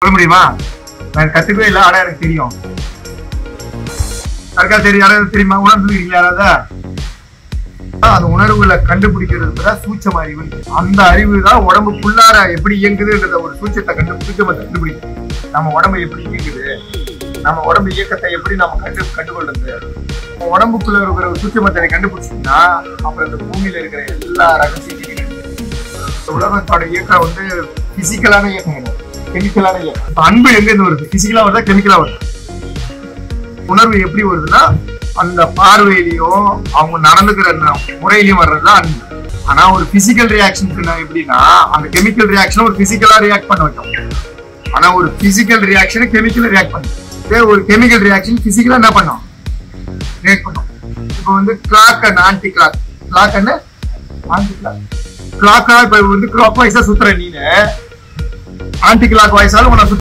சொல்ல முடியுமா? நான் கத்துக்கவே இல்லை, ஆனா எனக்கு தெரியும். யாருக்கா தெரியும்? யாராவது தெரியுமா? உணர்ந்துருக்கீங்க யாராவது? அந்த உணர்வுகளை கண்டுபிடிக்கிறது சூட்சம அறிவு. அந்த அறிவு தான் உடம்புக்குள்ளார எப்படி இயங்குதுன்றத ஒரு சூட்சத்தை கண்டுபிடிக்கும். நம்ம உடம்பு எப்படி இயங்குது, நம்ம உடம்பு இயக்கத்தை எப்படி நம்ம கண்டுகொள்றது, உடம்புக்குள்ள இருக்கிற ஒரு சூட்சமத்தை கண்டுபிடிச்சிங்கன்னா அப்புறம் இந்த பூமியில இருக்கிற எல்லா ரகசியத்தையும் உலகத்தோட இயக்கம் பிசிக்கலான இயக்கம், கெமிக்கலான இயக்கம். அன்பு எங்க இருந்து வருது? பிசிக்கலா வருதா கெமிக்கலா வருது? உணர்வு எப்படி வருதுன்னா அந்த பார்வையிலையும் அவங்க நடந்துக்கிற முறையிலையும் வர்றதுதான் அன்பு. ஆனா ஒரு பிசிக்கல் ரியாக்ஷன் எப்படின்னா அந்த கெமிக்கல் ரியாக்ஷன் ஒரு பிசிக்கலா ரியாக்ட் பண்ண வைக்கும். ஆனா ஒரு பிசிக்கல் ரியாக்ஷன் கெமிக்கலா ரியாக்ட் பண்ணும். ஒரு கெமிக்கல் ரியாக்ஷன் பிசிக்கலா என்ன பண்ணும்? ரியாக்ட் பண்ணும். இப்போ clock and anti clock, clock and anti clock. கிளாக்கா இப்ப கிளாக் வைஸா சுத்துற நீனு, ஆன்டி கிளாக் வைஸாலும்